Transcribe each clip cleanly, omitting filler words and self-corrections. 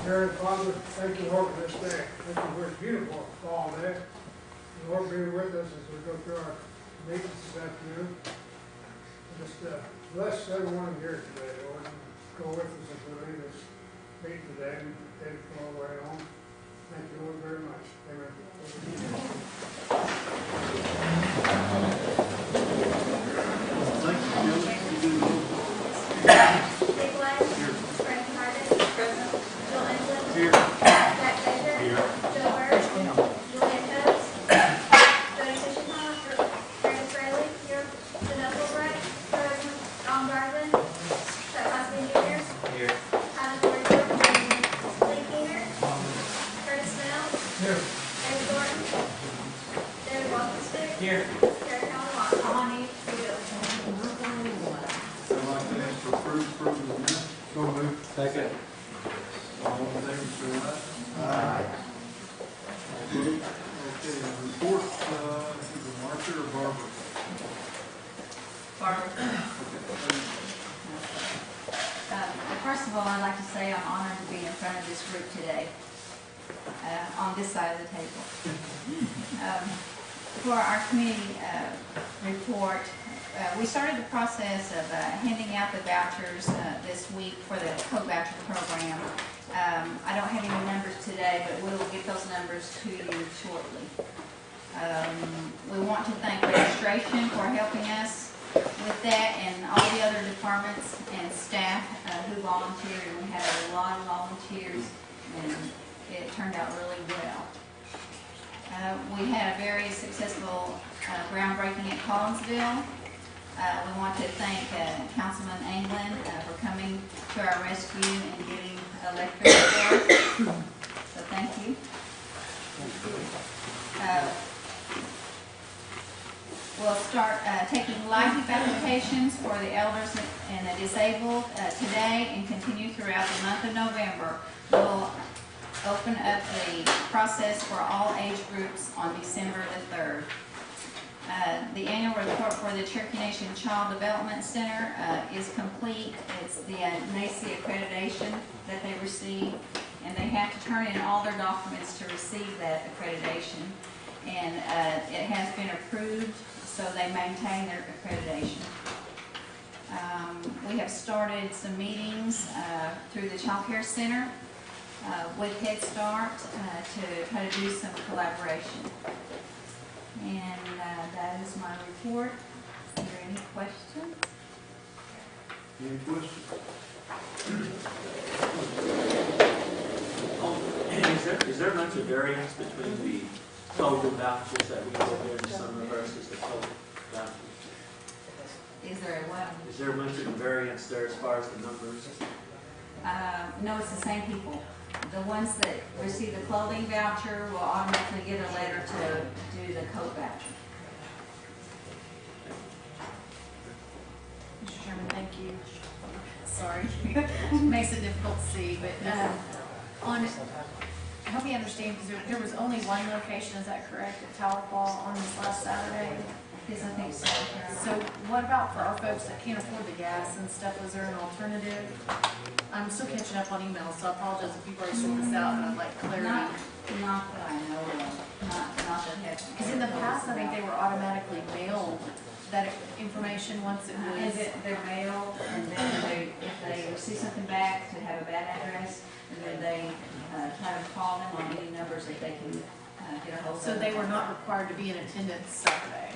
Dear Father, thank you, Lord, for this day. Thank you for this beautiful fall day. The Lord be with us as we go through our meetings this afternoon. Just bless everyone here today, Lord. And go with us as we leave this meeting today and take it all the way home. Thank you, Lord, very much. Amen. First of all, I'd like to say I'm honored to be in front of this group today, on this side of the table. For our community report, we started the process of handing out the vouchers this week for the co-voucher program. I don't have any numbers today, but we will get those numbers to you shortly. We want to thank registration for helping us with that, and all the other departments and staff who volunteered. And we had a lot of volunteers, and it turned out really well. We had a very successful groundbreaking at Collinsville. We want to thank Councilman Anglin for coming to our rescue and getting electric for us. So thank you. We'll start taking life applications for the elders and the disabled today and continue throughout the month of November. We'll open up the process for all age groups on December the 3rd. The annual report for the Cherokee Nation Child Development Center is complete. It's the NACI accreditation that they receive, and they have to turn in all their documents to receive that accreditation. And it has been approved, so they maintain their accreditation. We have started some meetings through the Child Care Center with Head Start to try to do some collaboration. And that is my report. Are there any questions? Any questions? Is there much of variance between the total vouchers that we get here in summer versus the total vouchers? Is there a what? Is there much of a variance there as far as the numbers? No, it's the same people. The ones that receive the clothing voucher will automatically get a letter to do the coat voucher. Mr. Chairman, thank you. Sorry, it makes it difficult to see, but help me understand, because there was only one location, is that correct, at Tahlequah on this last Saturday? Yes, I think so. So what about for our folks that can't afford the gas and stuff? Was there an alternative? I'm still catching up on emails, so I apologize if you've already sent this out and I'd like clarity. Not that I know of. Not that have. Because in the past, I think they were automatically mailed that information once it was. They're mailed, and then if they receive something back to have a bad address, and then they try to call them on any numbers that they can get a hold of. So they were not required to be in attendance Saturday?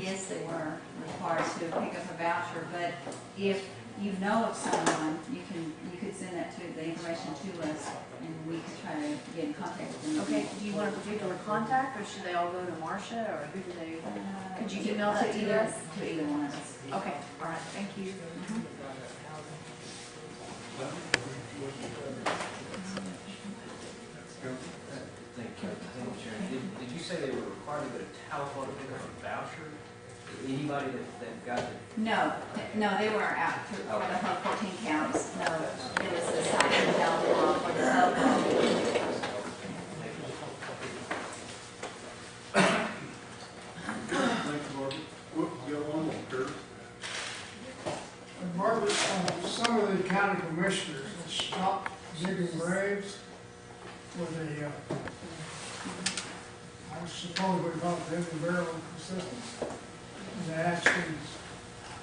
Yes, they were required to pick up a voucher, but if you know of someone, you could send that to the information to us, and we could try to get in contact with them. Okay, do you want a particular contact, or should they all go to Marcia, or who do they, could you email that to us? To either one of us. Okay, all right, thank you. Did you say they were required to go to Tahlequah to pick up a voucher? Anybody that got it? No, they were out for the whole 14 counties. No, it was the site in Tahlequah for the cell phone. Barbara, some of the county commissioners to stop digging graves for the, I suppose we call it the empty barrel assistance. And they asked us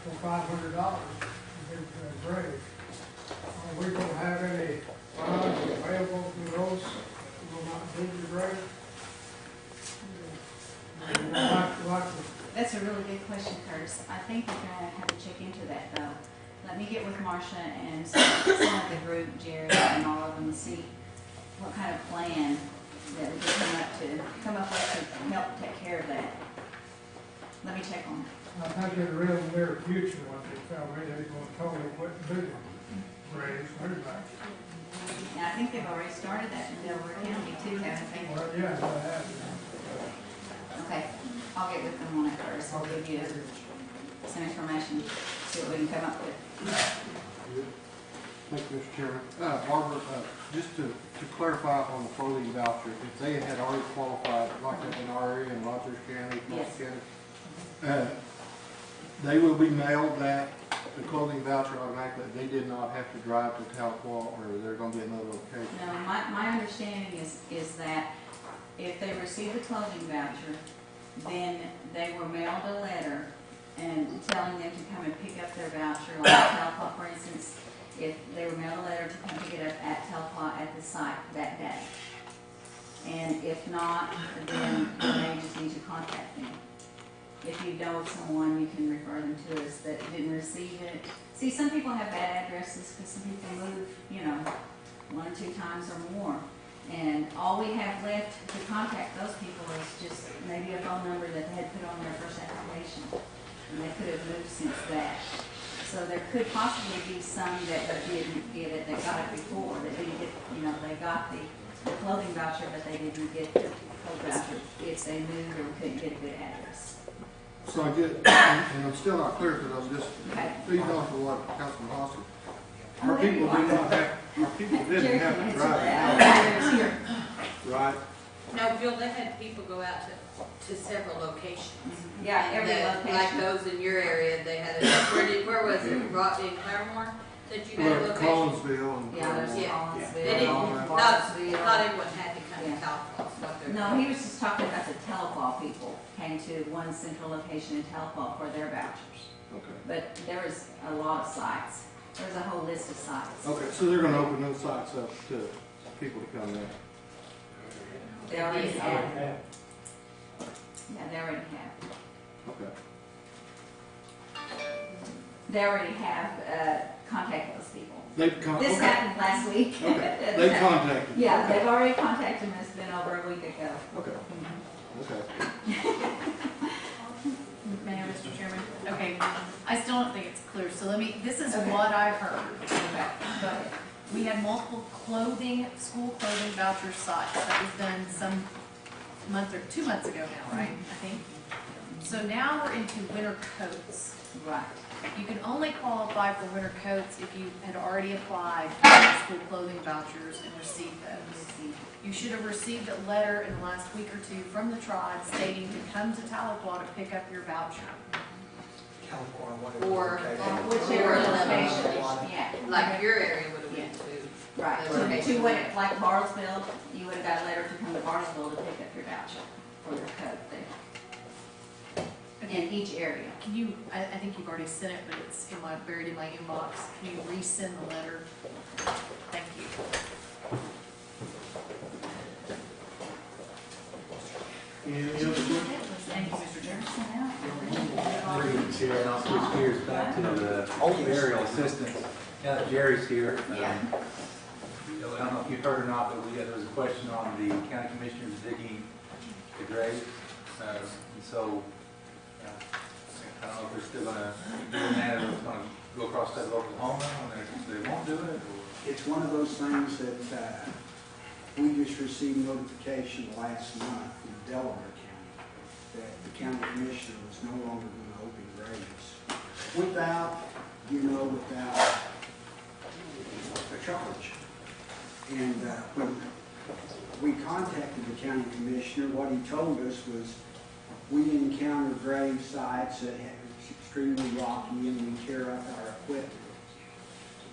for $500 to dig a grave. Are we gonna have any funds available for those who will not dig the grave? That's a really good question, Curtis. I think we're gonna have to check into that though. Let me get with Marcia and some of the group, Jerry and all of them, and see what kind of plan that we can come up with to help take care of that. Let me check on it. I think in the real near future, what they tell me, they're gonna totally quit digging graves, everybody. And I think they've already started that in Delaware County too, haven't they? Well, yeah, they have. Okay, I'll get with them on it first. I'll give you some information, see what we can come up with. Thank you, Mr. Chairman. Barbara, just to clarify on the clothing voucher, if they had already qualified, like in our area in Rogers County, North County, they will be mailed that, the clothing voucher automatically. They did not have to drive to Tahlequah, or they're going to be another location. No, my understanding is that if they receive the clothing voucher, then they were mailed a letter and telling them to come and pick up their voucher, like Tahlequah, for instance. If they were mailed a letter to come pick it up at Tahlequah at the site that day. And if not, then they just need to contact them. If you know of someone, you can refer them to us that didn't receive it. See, some people have bad addresses because some people move, 1 or 2 times or more. And all we have left to contact those people is just maybe a phone number that they had put on their first application. And they could have moved since that. So there could possibly be some that didn't get it, that got it before, that didn't get, they got the clothing voucher, but they didn't get the clothing voucher if they moved or couldn't get a good address. So I get, and I'm still not clear because I'm just feeding off of what Councilman Hosty. Our people do not have, our people didn't have to drive. Right? No, Bill, they had people go out to several locations. Yeah, And every location. like those in your area, they had where was it? Brought in Claremore? That you had a Well, location? Collinsville and. Yeah, there's Yeah. Collinsville. They didn't, not Barnesville. everyone had to come Yeah. to Tahlequah, is what they're. No, he was just talking about the Tahlequah people came to one central location in Tahlequah for their vouchers. Okay. But there was a lot of sites. There's a whole list of sites. Okay, so they're gonna open those sites up to people to come in. They already have. Yeah, they already have. Okay. They already have contacted those people. They've This happened last week. Okay, they contacted. Yeah, they've already contacted us. It's been over a week ago. Okay, okay. May I, Mr. Chairman? Okay, I still don't think it's clear, so this is Okay. what I heard. Okay, go ahead. We had multiple school clothing voucher sites. That was done some 2 months ago now, right? I think. So now we're into winter coats. Right. You can only qualify for winter coats if you had already applied for school clothing vouchers and received those. You should have received a letter in the last week or 2 from the tribe stating to come to Tahlequah to pick up your voucher. Or Whichever location, yeah. like your area would have been to. Right, to what, like Bartlesville, you would have got a letter to come to Bartlesville to pick up your voucher for your coat there. In each area. Can you, I think you've already sent it, but it's buried in my inbox. Can you resend the letter? Thank you. Any other questions? Thank you, Mr. Chairman. Greetings here, and I'll switch gears back to the burial assistance. Now that Jerry's here, Yeah. I don't know if you've heard or not, but there was a question on the county commissioners digging the graves. And so, I don't know if they're still gonna keep doing that, or it's gonna go across state of Oklahoma, and they won't do it, or? It's one of those things that we just received notification last month from Delaware County that the county commissioner was no longer going to open graves without a charge. And when we contacted the county commissioner, what he told us was we encounter grave sites that are extremely rocky and we tear up our equipment.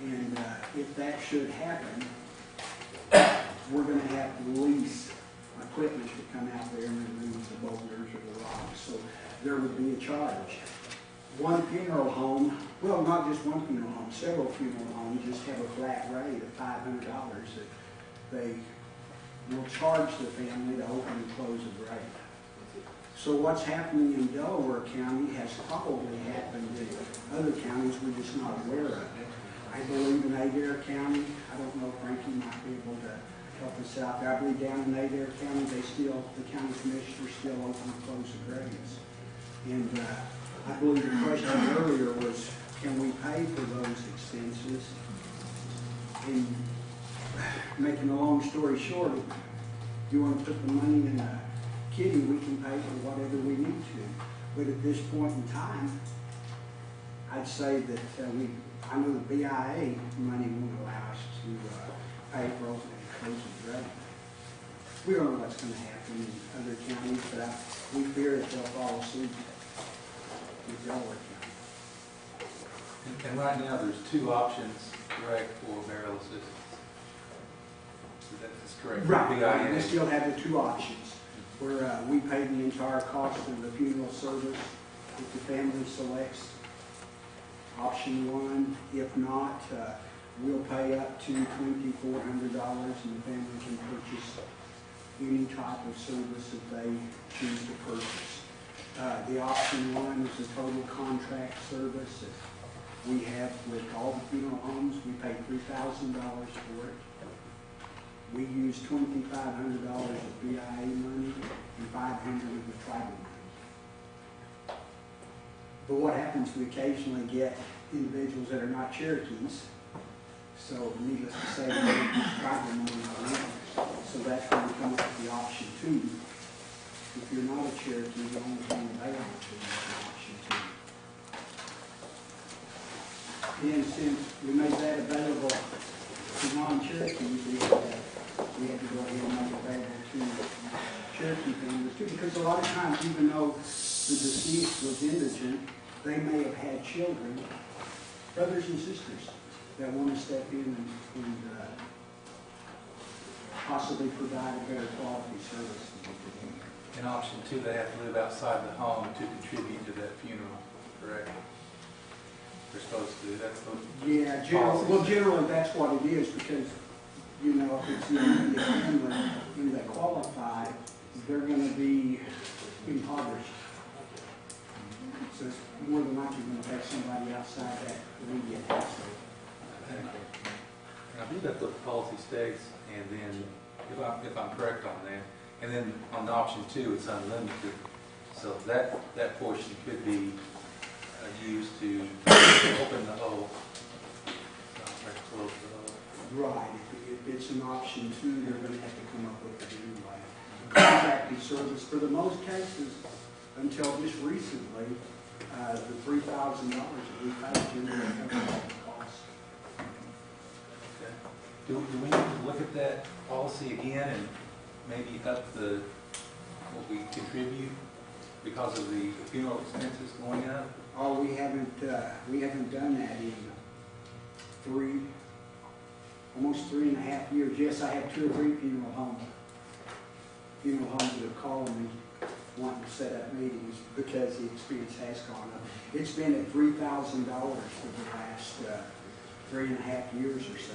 And if that should happen, we're gonna have to lease equipment to come out there and remove the boulders or the rocks. So there would be a charge. One funeral home, well, not just one funeral home, several funeral homes just have a flat rate of $500 that they will charge the family to open and close a grave. So what's happening in Delaware County has probably happened in other counties we're just not aware of. I believe in Adair County, I don't know if Frankie might be able to help us out there. I believe down in Adair County, the county commissioners still open and close the graves. And I believe the question earlier was, can we pay for those expenses? And making a long story short, if you want to put the money in a kitty, we can pay for whatever we need to. But at this point in time, I'd say that I know the BIA money won't allow us to pay for opening and closing the grave. We don't know what's going to happen in other counties, but we fear that they'll follow suit with Delaware County. And right now, there's two options, correct, for burial assistance. That's correct. Right, BIA. we still have the two options, where we pay the entire cost of the funeral service if the family selects option one. If not, we'll pay up to $2,400 and the family can purchase any type of service that they choose to purchase. The option one is a total contract service that we have with all the funeral homes. We pay $3,000 for it. We use $2,500 of BIA money and $500 of the tribal money. But what happens, we occasionally get individuals that are not Cherokees, so needless to say, we don't tribal money on them. So that's when we come up with the option two. If you're not a Cherokee, the only thing available to you is option two. And since we made that available to non-Cherokees, we had to go ahead and make it available to Cherokee families too, because a lot of times, even though the deceased was indigent, they may have had children, brothers and sisters, that want to step in and possibly provide a better quality service. In option two, they have to live outside the home to contribute to that funeral, correct? They're supposed to, that's the Yeah, generally that's what it is, because, you know, if it's the immediate family and they qualify, they're going to be impoverished. So it's more than likely going to take somebody outside that immediate household. I believe that's what the policy states, and then, if I'm correct on that, and then on option two, it's unlimited. So that portion could be used to open the hole, or close the hole. Right. If it's an option two, they're going to have to come up with a new way. Contracted service, for the most cases, until just recently, the $3,000 that we paid generally covered all the costs. Okay. Do we need to look at that policy again and maybe up what we contribute because of the funeral expenses going up? Oh, we haven't done that in almost 3.5 years. Yes, I have 2 or 3 funeral homes that have called me wanting to set up meetings because the expense has gone up. It's been at $3,000 for the last 3.5 years or so.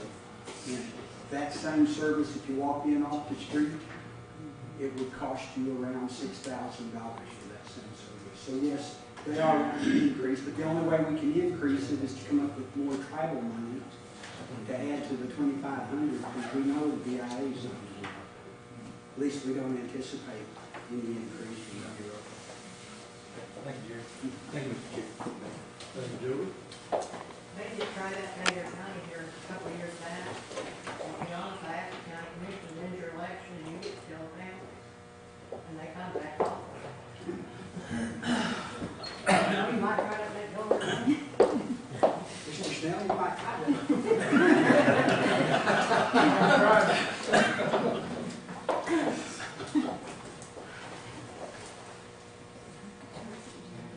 And that same service, if you walk in off the street, it would cost you around $6,000 for that same service. So yes, they are increased, but the only way we can increase it is to come up with more tribal money to add to the $2,500, because we know the BIA is at least we don't anticipate any increase in the Bureau. Thank you, Jerry. Thank you, Mr. Chair. Thank you, Joey. They did try that in Adair County here a couple of years back. To be honest, I asked the county commission, when's your election, and you get still down. And they kind of backed off. You know, you might try that in Delaware County. Mr. Snell, you might try that.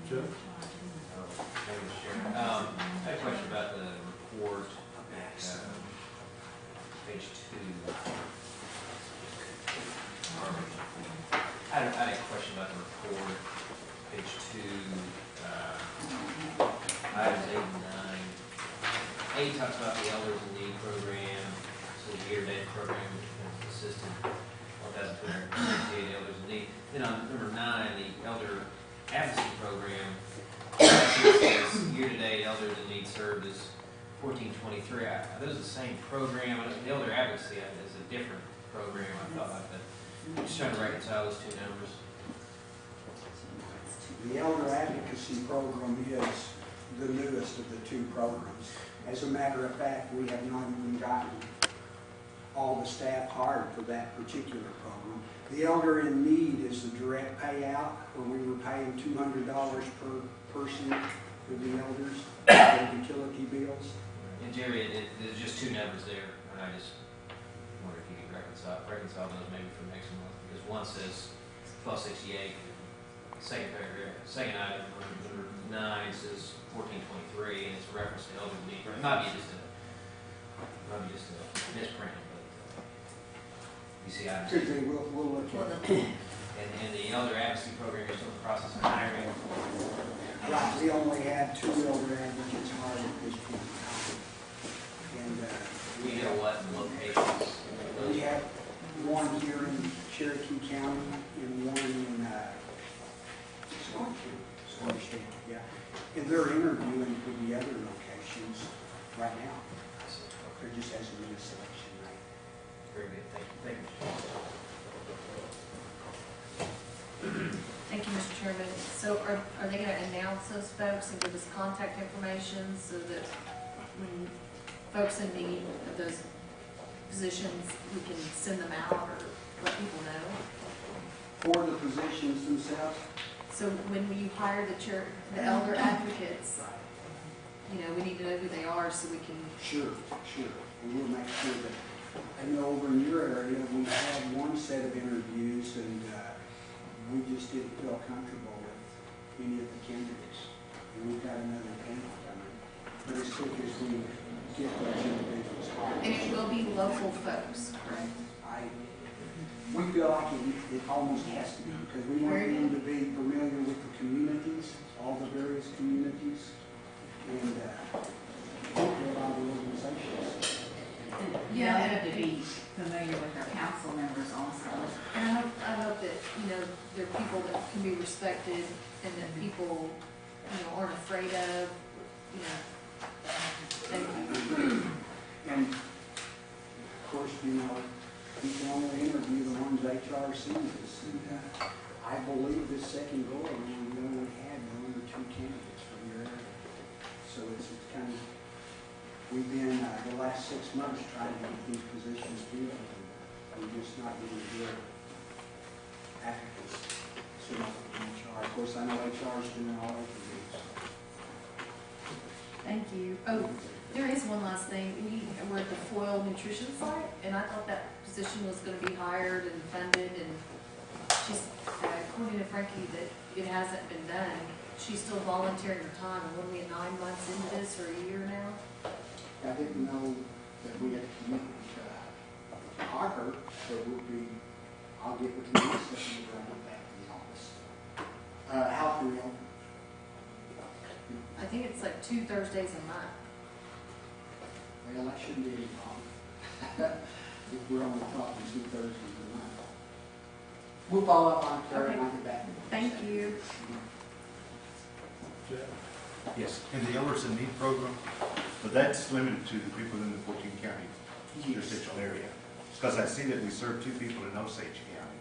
Joe? I had a question about the report page 2. I had a question about the report, page 2, items 8 and 9. 8 talks about the Elders in Need program, so the year-to-date program assisted 1,268 elders in need. Then on number 9, the Elder Advocacy program, year-to-date elders in need served is 1423. Are those the same program? The Elder Advocacy is a different program, I thought, but I'm just trying to reconcile those two numbers. The Elder Advocacy Program is the newest of the two programs. As a matter of fact, we have not even gotten all the staff hired for that particular program. The Elder in Need is the direct payout, where we were paying $200 per person for the elders, their utility bills. And Jerry, there's just two numbers there, and I just wonder if you could reconcile those maybe for next month, because one says 1268, second paragraph, second item, number 9 says 1423, and it's a reference to elder need. It might be just a misprint, but you see items. Could be, we'll look at it. And the elder advocacy program is still in the process of hiring. Right, we only have 2 elder advocates hired at this point in time. And We know what locations. we have one here in Cherokee County and one in Swansea, yeah. And they're interviewing for the other locations right now. There just hasn't been a selection made. Very good, thank you. Thank you, Mr. Chairman. So are they going to announce those folks and give us contact information so that when folks in need of those positions, we can send them out or let people know? For the positions themselves, So when you hire the elder advocates, you know, we need to know who they are so we can. sure. We will make sure that, I know over in your area, we had one set of interviews and we just didn't feel comfortable with any of the candidates. And we've got another panel coming. But as quick as we get those individuals hired. And it will be local folks, correct? We feel like it almost has to be, because we want them to be familiar with the communities, all the various communities, and a lot of the organizations. Yeah, they have to be familiar with our council members also. And I hope that, you know, they're people that can be respected and that people, you know, aren't afraid of, you know. Thank you. And of course, you know, we can only interview the ones HR sees us. And I believe this second go around, we only had 1 or 2 candidates from your area. So it's kind of, we've been the last 6 months trying to get these positions filled. We're just not really good applicants. So HR, of course, I know HR's doing all interviews. Thank you. Oh, there is one last thing. We're at the Foil Nutrition site, and I thought that position was going to be hired and funded, and she's, according to Frankie, that it hasn't been done. She's still volunteering her time, and what are we, 9 months into this, or a year now? I didn't know that we had committed to hire her, so I'll get with you in a second when I get back to the office. How can we open? I think it's like 2 Thursdays a month. Well, that shouldn't be any problem. If we're only talking 2 Thursdays a month. We'll follow up on Karen and I'll get back. Thank you. Yes, in the Elders in Need program, but that's limited to the people in the 14 county jurisdictional area. Because I see that we serve 2 people in Osage County.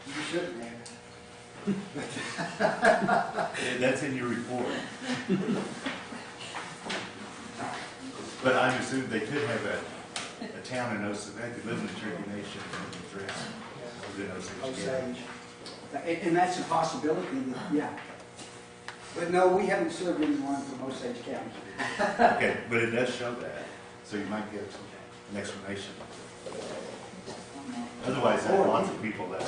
You shouldn't have. That's in your report. But I'm assuming they could have a town in Osage, they could live in the Cherokee Nation and address within Osage County. Osage. And that's a possibility, that, yeah. But no, we haven't served anyone from Osage County. Okay, but it does show that, so you might get an explanation. Otherwise, there are lots of people that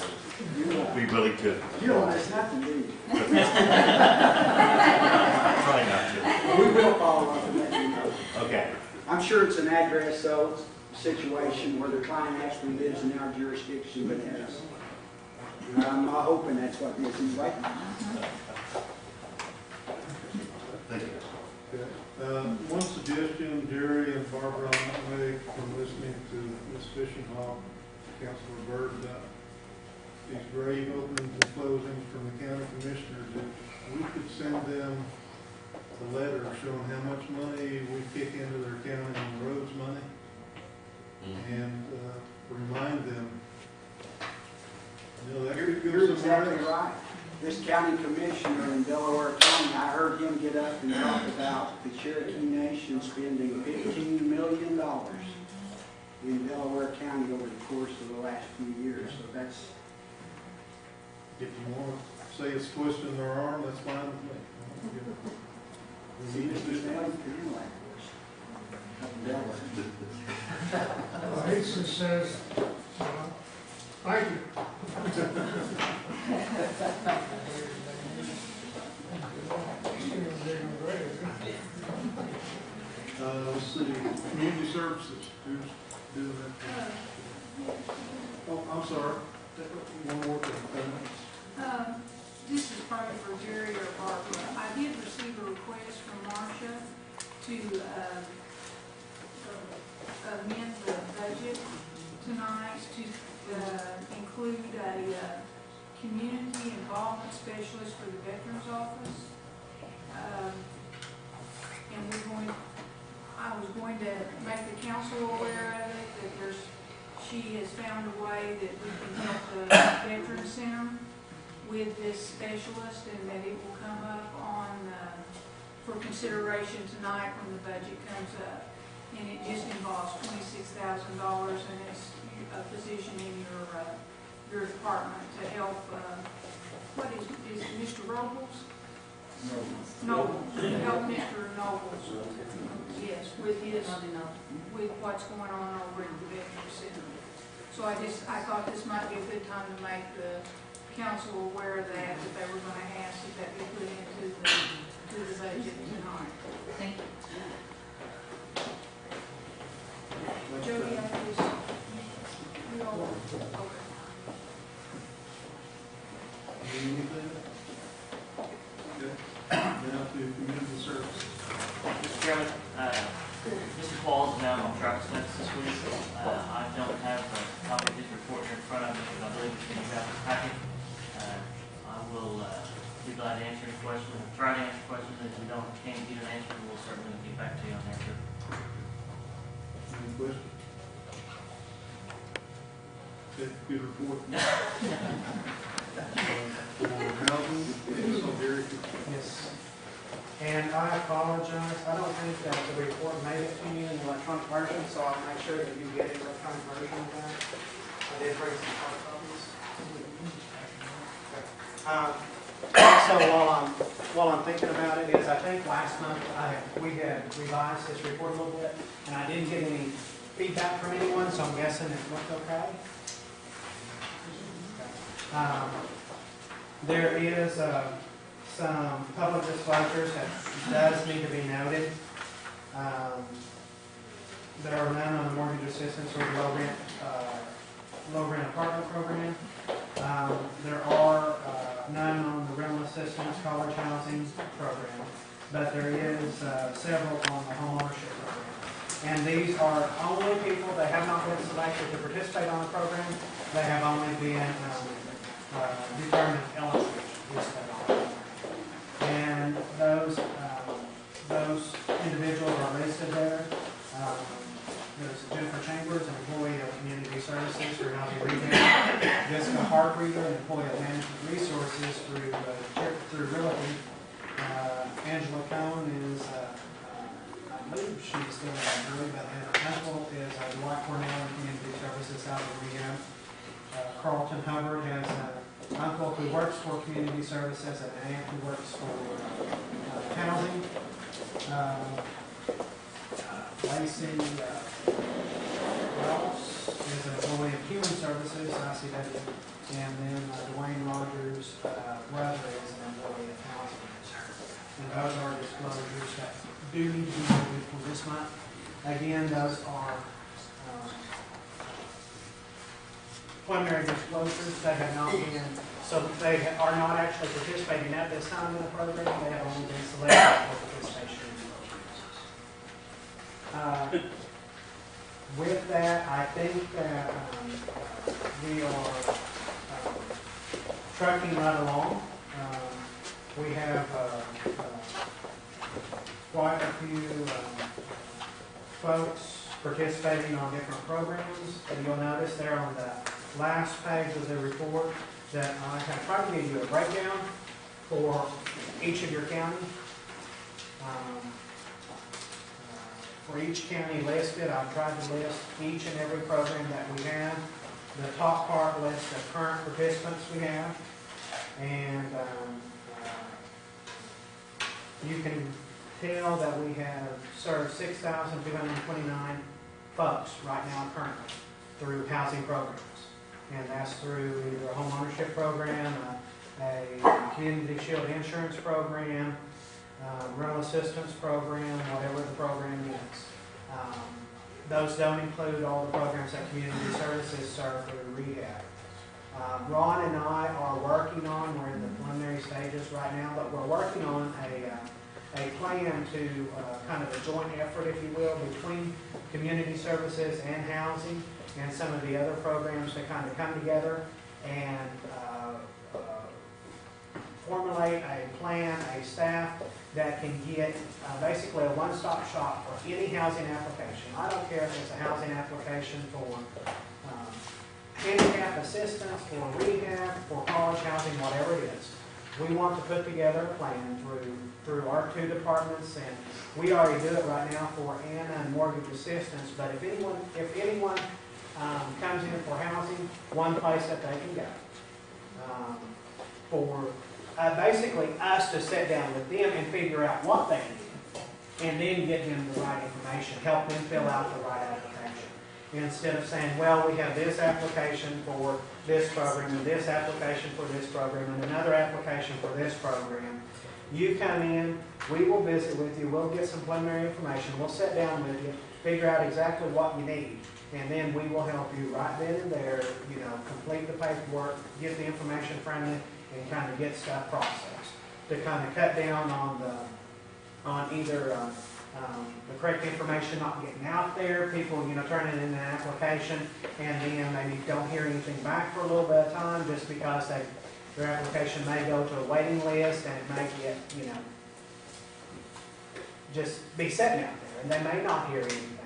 would be willing to. You don't miss nothing, do you? Try not to. We will follow up and let you know. Okay. I'm sure it's an address, though, situation where the client actually lives in our jurisdiction, but has. I'm not hoping that's what this is like. Thank you. Okay. One suggestion, Jerry and Barbara, I might make from listening to Ms. Fishing Hawk, Councilor Byrd, about these grave openings and closings from the county commissioners. If we could send them a letter showing how much money we kick into their county on roads money, and remind them, that could go You're somewhere exactly else. right. This county commissioner in Delaware County, I heard him get up and talk about the Cherokee Nation spending $15 million in Delaware County over the course of the last few years. So that's, If you want to say it's twisting their arm, that's fine with me. We need to do that. He just says, thank you. Let's see, community services, who's doing that? Oh, I'm sorry, one more thing. This is probably for Jerry or Barbara. I did receive a request from Marcia to amend the budget tonight to include a community involvement specialist for the Veterans Office. And I was going to make the council aware of it, that she has found a way that we can help the Veterans Center with this specialist, and that it will come up on, for consideration tonight when the budget comes up. And it just involves $26,000, and it's a position in your department to help, what is it, Mr. Robles? Nobles. Help Mr. Nobles, yes, with what's going on over at the Veterans Center. So I thought this might be a good time to make the council aware of that they were going to ask if that be put into the budget tonight. Thank you. Jody, I just, you all, okay. Anything? Okay. Now to community services. Mr. Chairman, Mr. Paul's now on travel expenses this week. I don't have a copy of his report here in front of me, but I believe it's in your packet. I will be glad to answer any questions, try to answer questions. If we can't get an answer, we'll certainly get back to you on that too. Any questions? Okay, good report. Yes. And I apologize, I don't think that the report made it to you in the electronic version, so I'll make sure that you get an electronic version of that. I did bring some hard copies. Also, while I'm thinking about it, is I think last month we had revised this report a little bit, and I didn't get any feedback from anyone, so I'm guessing it looked okay. There is some public disclosures that does need to be noted. There are none on the mortgage assistance or low rent apartment program. There are none on the rental assistance college housing program, but there is several on the home ownership program. And these are only people that have not been selected to participate on the program. They have only been determined eligible to participate on it. And those individuals are listed there. There's Jennifer Chambers, an employee of Community Services for Housing Rehab. Jessica Hartreader, an employee of Management Resources through Realty. Angela Cohn is, I believe she's still in Missouri, but Angela is Dwight Cornell in Community Services Housing Rehab. Carlton Hubbard has an uncle who works for Community Services and an aunt who works for housing. Lacey Ross is an employee of Human Services, ICW, and then Dwayne Rogers' brother is an employee of housing. And those are disclosures that do need to be noted for this month. Again, those are preliminary disclosures. They have not been, so they are not actually participating at this time in the program. They have only been selected for participation in the program. With that, I think that we are trucking right along. We have quite a few folks participating on different programs. And you'll notice there on the last page of the report that I have tried to give you a breakdown for each of your counties. For each county listed, I've tried to list each and every program that we have. The top part lists the current participants we have. And you can tell that we have served 6,229 folks right now currently through housing programs. And that's through either a home ownership program, a community shield insurance program, rental assistance program, whatever the program is. Those don't include all the programs that community services serve through rehab. Ron and I are working on, we're in the preliminary stages right now, but we're working on a plan to kind of a joint effort, if you will, between community services and housing and some of the other programs to kind of come together and formulate a plan, a staff that can get basically a one-stop shop for any housing application. I don't care if it's a housing application for handicap assistance, for rehab, for college housing, whatever it is. We want to put together a plan through our two departments, and we already do it right now for Anna and mortgage assistance, but if anyone comes in for housing, one place that they can go. For basically us to sit down with them and figure out what they need, and then get them the right information, help them fill out the right application. Instead of saying, well, we have this application for this program, and this application for this program, and another application for this program. You come in, we will visit with you, we'll get some preliminary information, we'll sit down with you, figure out exactly what you need, and then we will help you right then and there, complete the paperwork, get the information from you, and kind of get stuff processed. To kind of cut down on either the correct information not getting out there, people, turning in an application, and then maybe don't hear anything back for a little bit of time just because their application may go to a waiting list and it may get, just be sitting out there, and they may not hear anything.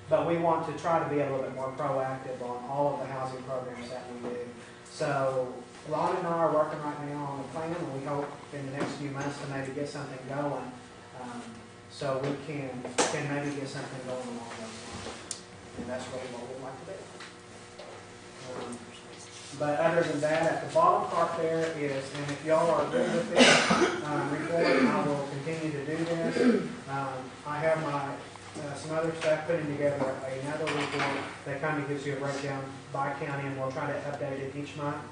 But we want to try to be a little bit more proactive on all of the housing programs that we do. So Ron and I are working right now on the plan, and we hope in the next few months to maybe get something going, so we can maybe get something going along those lines. And that's really what we'd like to do. But other than that, at the bottom part there is, and if y'all are good with this report, I will continue to do this. I have some other staff putting together another report that kind of gives you a breakdown by county, and we'll try to update it each month.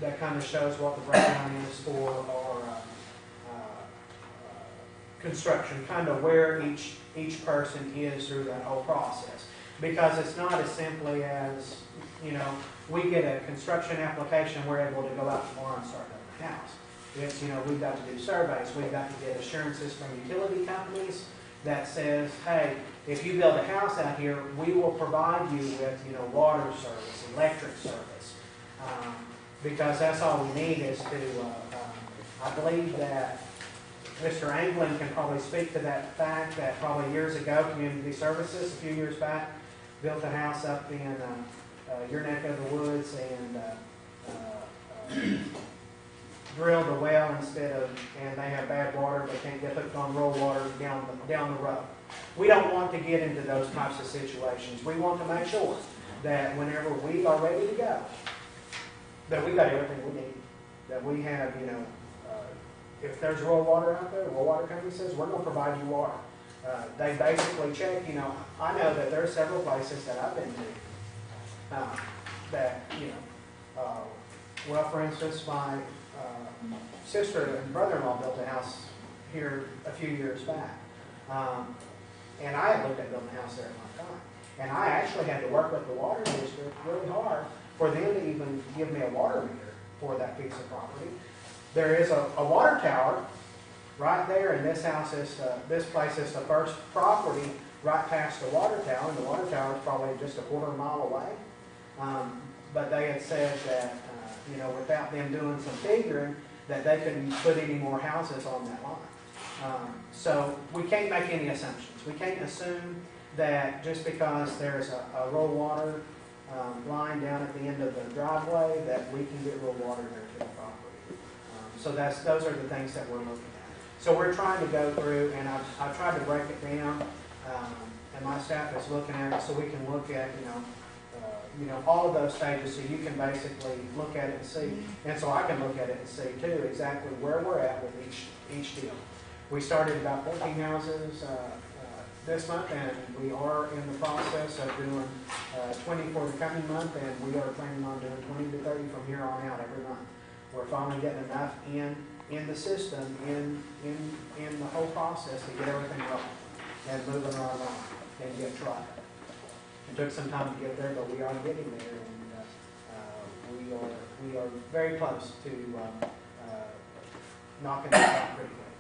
That kind of shows what the breakdown is for our construction, kind of where each person is through that whole process. Because it's not as simply as, we get a construction application, we're able to go out tomorrow and start building a house. It's, we've got to do surveys, we've got to get assurances from utility companies that says, hey, if you build a house out here, we will provide you with, water service, electric service. Because that's all we need is to, I believe that Mr. Anglin can probably speak to that fact that probably years ago, Community Services, a few years back, built a house up in your neck of the woods and drilled a well and they have bad water, they can't get hooked on rural water down the road. We don't want to get into those types of situations. We want to make sure that whenever we are ready to go, that we've got everything we need. That we have, if there's rural water out there, the rural water company says, we're going to provide you water. They basically check, I know that there are several places that I've been to that, well, for instance, my sister and brother-in-law built a house here a few years back. And I had looked at building a house there at one time. And I actually had to work with the water district really hard for them to even give me a water meter for that piece of property. There is a water tower right there, and this house is, this place is the first property right past the water tower, and the water tower is probably just a quarter mile away. But they had said that, without them doing some figuring, that they couldn't put any more houses on that line. So we can't make any assumptions. We can't assume that just because there's a rural water line down at the end of the driveway, that we can get rural water there to the property. So those are the things that we're looking at. So we're trying to go through, and I've tried to break it down, and my staff is looking at it so we can look at, all of those stages, so you can basically look at it and see. And so I can look at it and see too exactly where we're at with each deal. We started about 14 houses this month, and we are in the process of doing 20 for the coming month, and we are planning on doing 20 to 30 from here on out every month. We're finally getting enough in the system, in the whole process to get everything rolling and moving right along and get tried. It took some time to get there, but we are getting there, and we are very close to knocking this out pretty quick.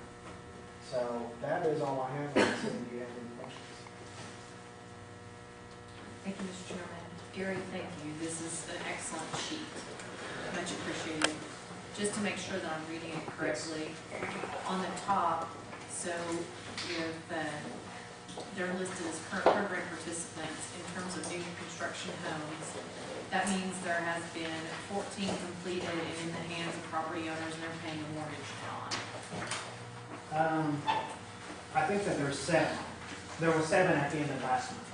So that is all I have. Let's see if you have any questions. Thank you, Mr. Chairman. Gary, thank you. This is an excellent sheet. Much appreciated. Just to make sure that I'm reading it correctly, on the top, so if they're listed as current program participants in terms of new construction homes, that means there has been 14 completed and in the hands of property owners, and they're paying a mortgage on. I think that there's 7. There were 7 at the end of last month.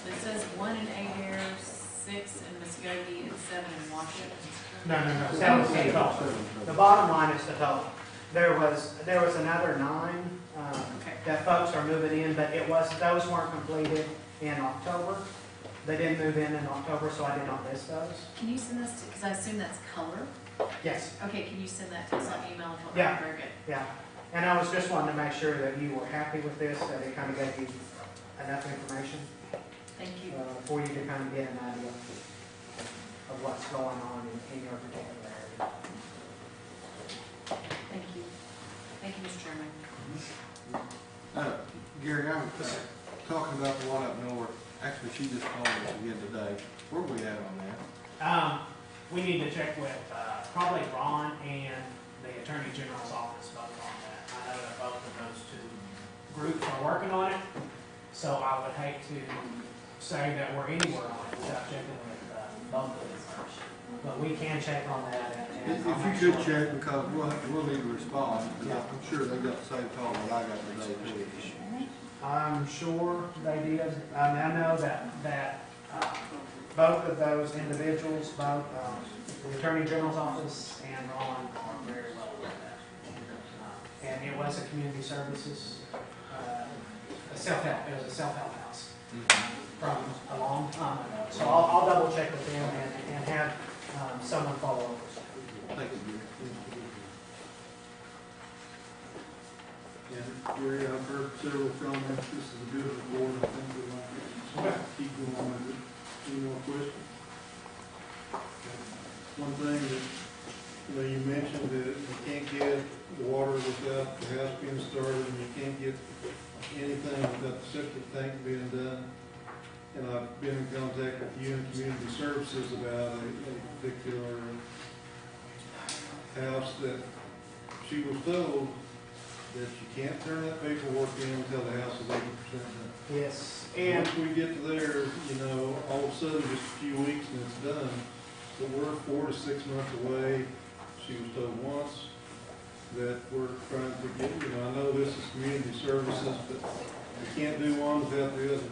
It says 1 in Adair, 6 in Muskogee, and 7 in Washington. No. 7 is the total. The bottom line is the total. There was another 9 that folks are moving in, but those weren't completed in October. They didn't move in October, so I did not list those. Can you send this to, because I assume that's color? Yes. Okay, can you send that to us on email? Yeah. Very good. Yeah. And I was just wanting to make sure that you were happy with this, that it kind of gave you enough information. Thank you. For you to kind of get an idea of what's going on in your particular area. Thank you. Thank you, Mr. Chairman. Gary, I'm talking about the one up north. Actually, she just called us again today. Where are we at on that? We need to check with probably Ron and the Attorney General's office both on that. I know that both of those 2 groups are working on it, so I would hate to say that we're anywhere on it without checking with both of them first. But we can check on that. If you could check, because we'll need to respond. I'm sure they got the same call that I got today too. I'm sure they did. I know that both of those individuals, both the Attorney General's office and Ron, are very well aware of that. And it was a community services, a self-help. It was a self-help house from a long time ago. So I'll double check with them and have someone follow up. Thank you, Gary. And Gary, I've heard several comments, this is a good report, I think we might keep going with it. Any more questions? One thing that, you mentioned that you can't get water without the house being started, and you can't get anything without the septic tank being done. And I've been in contact with you and Community Services about a particular house that she was told that you can't turn that paperwork in until the house is 80% done. Yes. And once we get to there, all of a sudden, just a few weeks and it's done. But we're 4 to 6 months away. She was told once that we're trying to get, I know this is community services, but we can't do one without the other.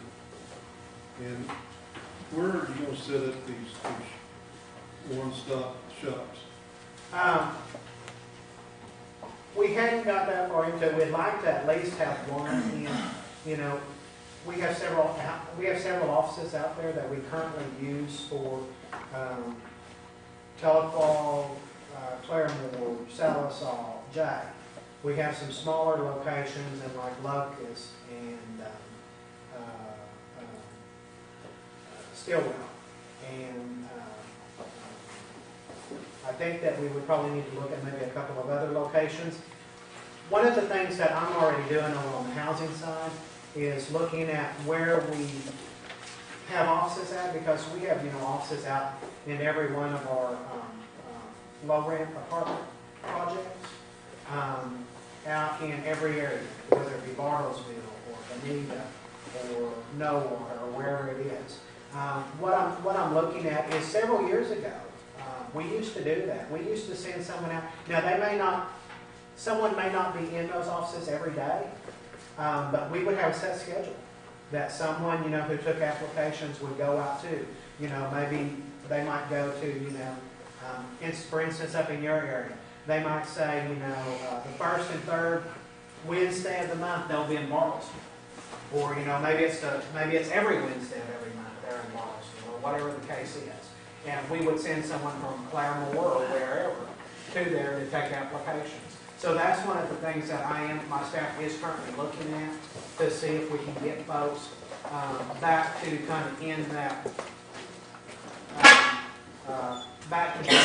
And where are you going to set up these one-stop shops? We hadn't got that far into it. We'd like to at least have one. And, we have several offices out there that we currently use for Telequal, Claremore, Salisal, Jack. We have some smaller locations in like Locust and Stillwell. And I think that we would probably need to look at maybe a couple of other locations. One of the things that I'm already doing on the housing side is looking at where we have offices at, because we have, offices out in every one of our low-rent apartment projects, out in every area, whether it be Bartlesville or Bonita or Noah or wherever it is. What I'm looking at is several years ago, we used to do that. We used to send someone out. Now, someone may not be in those offices every day, but we would have a set schedule that someone, who took applications would go out to. Maybe they might go to, for instance, up in your area, they might say, the first and third Wednesday of the month, they'll be in Bartlesville. Or, maybe it's every Wednesday of every month they're in Bartlesville, or whatever the case is. And we would send someone from Claremore or wherever to there to take applications. So that's one of the things that my staff is currently looking at, to see if we can get folks back to kind of in that, back to doing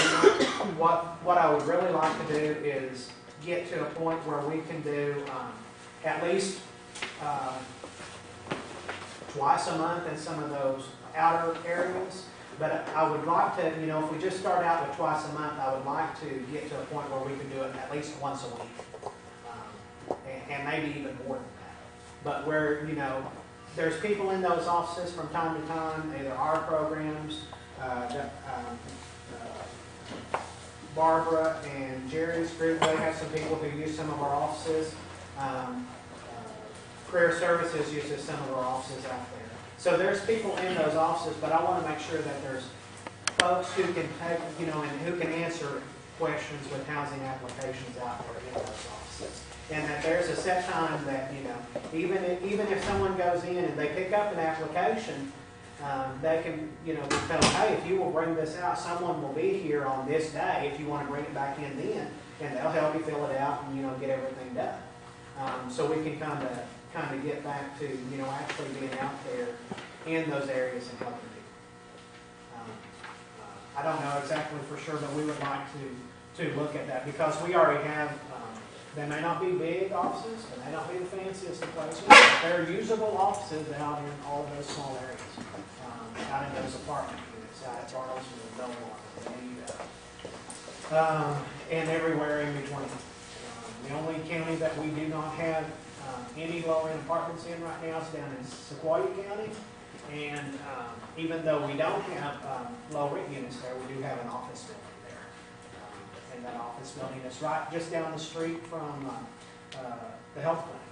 what I would really like to do is get to a point where we can do at least twice a month in some of those outer areas. But I would like to, if we just start out with twice a month, I would like to get to a point where we can do it at least once a week. And maybe even more than that. But where, there's people in those offices from time to time, either our programs, Barbara and Jerry's group, they have some people who use some of our offices. Career Services uses some of our offices out there. So there's people in those offices, but I want to make sure that there's folks who can take, and who can answer questions with housing applications out there in those offices. And that there's a set time that, even if someone goes in and they pick up an application, they can, tell them, hey, if you will bring this out, someone will be here on this day if you want to bring it back in then, and they'll help you fill it out and, get everything done. So we can kind of get back to, actually being out there in those areas and helping people. I don't know exactly for sure, but we would like to look at that, because we already have, they may not be big offices, they may not be the fanciest of places, but they're usable offices out in all of those small areas, out in those apartment units, out at Bartlesville, Belmont, and everywhere in between. The only county that we do not have any low-rent apartments in right now is down in Sequoia County, and even though we don't have low-rent units there, we do have an office building there, and that office building is right just down the street from the health clinic.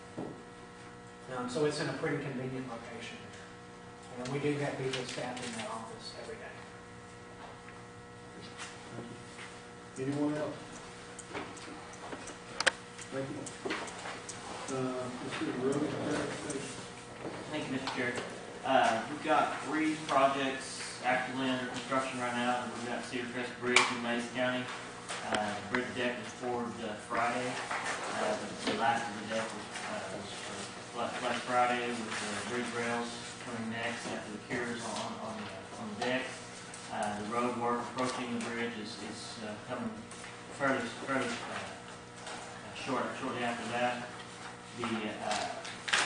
So it's in a pretty convenient location there, and we do have people staffed in that office every day. Anyone else? Thank you. Let's do the road clarification. Thank you, Mr. Chair. We've got 3 projects actively under construction right now. We've got Cedar Crest Bridge in Mays County. The bridge deck was poured Friday. The last of the deck was last Friday, with the bridge rails coming next after the cures on the deck. The road work approaching the bridge is coming fairly shortly after that.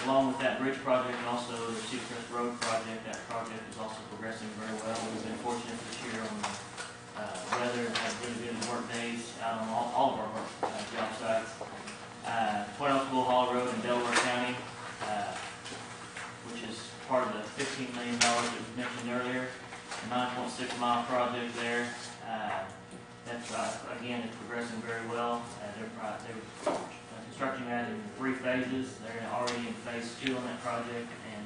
Along with that bridge project and also the Cedar Crest Road project, that project is also progressing very well. We've been fortunate this year on the weather, had really good work days out on all of our job sites. Twin Oaks Bull Hall Road in Delaware County, which is part of the $15 million that was mentioned earlier, a 9.6 mile project there. That's, again, is progressing very well. They're constructing that in 3 phases. They're already in phase 2 on that project and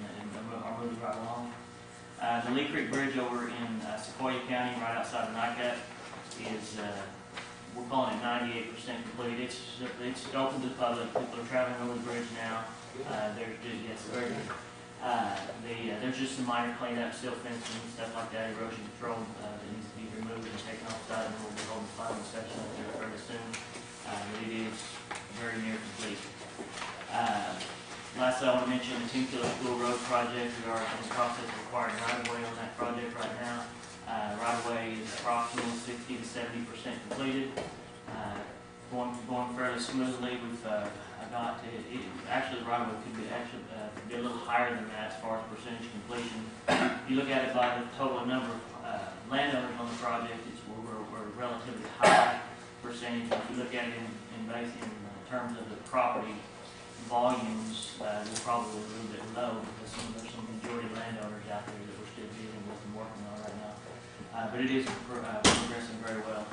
are moving right along. The Lee Creek Bridge over in Sequoia County, right outside of NICAP, is, we're calling it 98% complete. It's open to the public. People are traveling over the bridge now. There's just some minor cleanup, still fencing, stuff like that, erosion control that needs to be removed and taken off site, and we'll be holding the final inspection up there fairly soon. It is very near complete. Lastly, I want to mention the Tinkerville School Road project. We are in the process of acquiring right-of-way on that project right now. Right-of-way is approximately 60 to 70% completed. Going fairly smoothly. We've got actually the right-of-way could be a little higher than that as far as percentage completion. If you look at it by the total number of landowners on the project, we're relatively high percentage. If you look at it in terms of the property volumes, we're probably a little bit low because there's some majority landowners out there that we're still dealing with and working on right now. But it is progressing very well.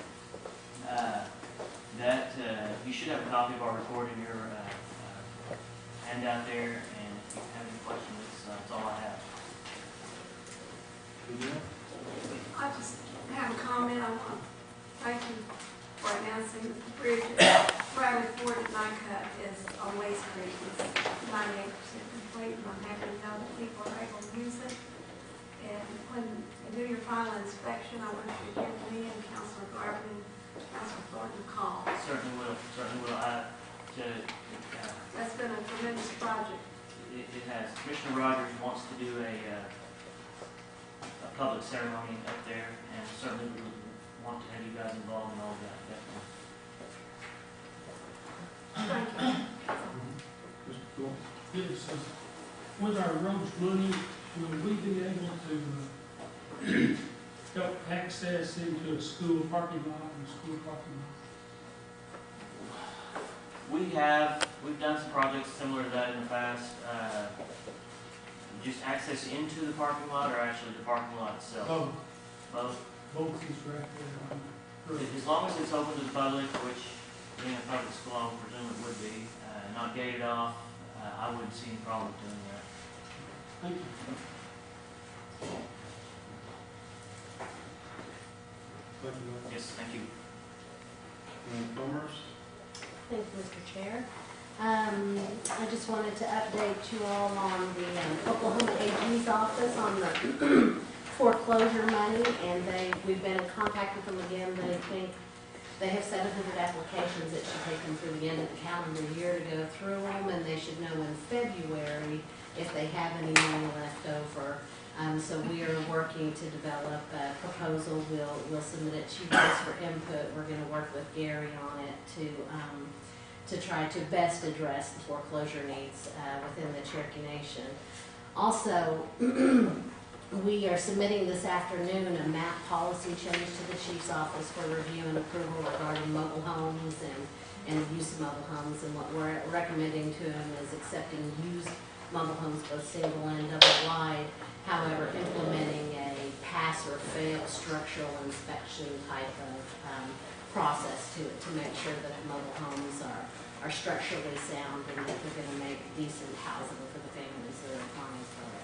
You should have a copy of our report in your handout there, and if you have any questions, that's all I have. I just have a comment. I want to thank you for announcing that the bridge at Riley Ford at Nycut is on Waste Creek. It's 98% complete, and I'm happy to know that people are able to use it. And when you do your final inspection, I want you to give me and Councilor Garvin and Councilor Thornton a call. Certainly will. That's been a tremendous project. It has. Commissioner Rogers wants to do a public ceremony up there, and certainly we would want to have you guys involved in all of that, definitely. Thank you. Yes, with our roads money, will we be able to help access into a school parking lot and school parking lot? We've done some projects similar to that in the past. Just access into the parking lot, or actually the parking lot itself? Both. Both is right there. As long as it's open to the public, which being a public school, I would presume it would be, not gated off, I wouldn't see any problem doing that. Thank you. Yes, thank you. Commerce? Thank you, Mr. Chair. I just wanted to update you all on the Oklahoma AG's office on the foreclosure money, and we've been in contact with them again. They think they have 700 applications. It should take them through the end of the calendar year to go through them, and they should know in February if they have any money left over. So we are working to develop a proposal. We'll submit it to you guys for input. We're going to work with Gary on it to try to best address the foreclosure needs within the Cherokee Nation. Also, we are submitting this afternoon a MAP policy change to the Chief's office for review and approval regarding mobile homes and the use of mobile homes. And what we're recommending to him is accepting used mobile homes, both single and double wide. However, implementing a pass or fail structural inspection type of process to it to make sure that the mobile homes are structurally sound and that they're going to make decent housing for the families that are applying for it.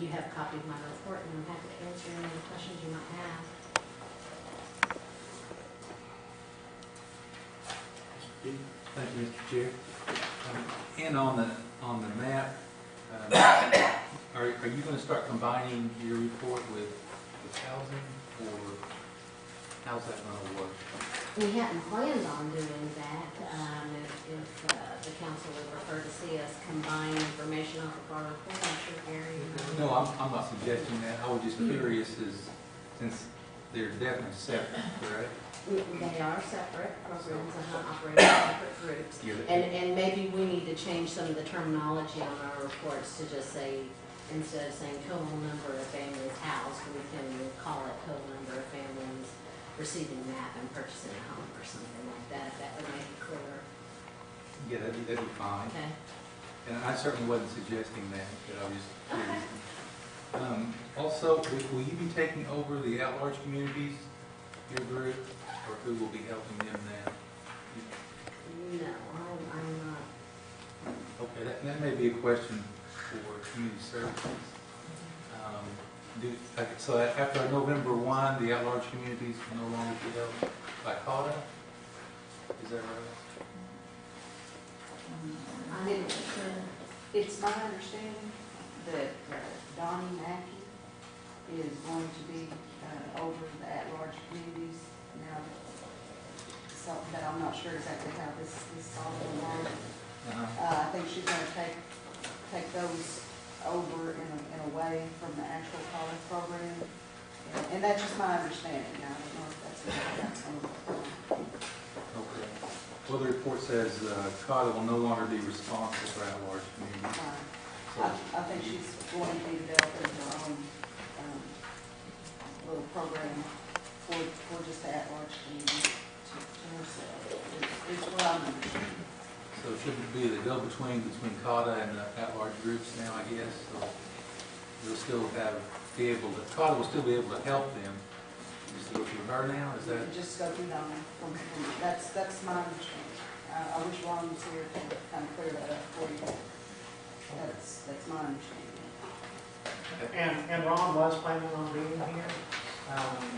You have a copy of my report, and I'm happy to answer any questions you might have. Thank you, Mr. Chair. And on the map, are you going to start combining your report with housing, or how's that going to work? We hadn't planned on doing that. If the council would prefer to see us combine information off of our report, I'm sure Gary. No, I'm not suggesting that. I was just curious, since they're definitely separate, correct? They are separate programs and operate as separate groups. And maybe we need to change some of the terminology on our reports to just say, instead of saying total number of families housed, we can call it total number of families receiving MAP and purchasing a home or something like that, if that would make it clearer. Yeah, that'd be fine. Okay. And I certainly wasn't suggesting that, but I was just curious. Also, will you be taking over the at-large communities, your group, or who will be helping them now? No, I'm not. Okay, that may be a question for community services. So after November 1, the at-large communities will no longer be held by CAUTA? Is that right? It's my understanding that Donnie Mackey is going to be over the at-large communities now, but I'm not sure exactly how this is all going on. I think she's gonna take those over in a way from the actual college program. And that's just my understanding. I don't know if that's Okay. Well, the report says COTA will no longer be responsible for at-large communities. I think she's going to be developing her own little program for just the at-large community to herself. It's what I'm understanding. So it shouldn't be the go-between between COTA and the at-large groups now, I guess. So they'll still COTA will still be able to help them. Just go through her now, is that? Just go through Donna. That's my understanding. I wish Ron was here to kind of clear that up for you. That's my understanding. And Ron was planning on being here.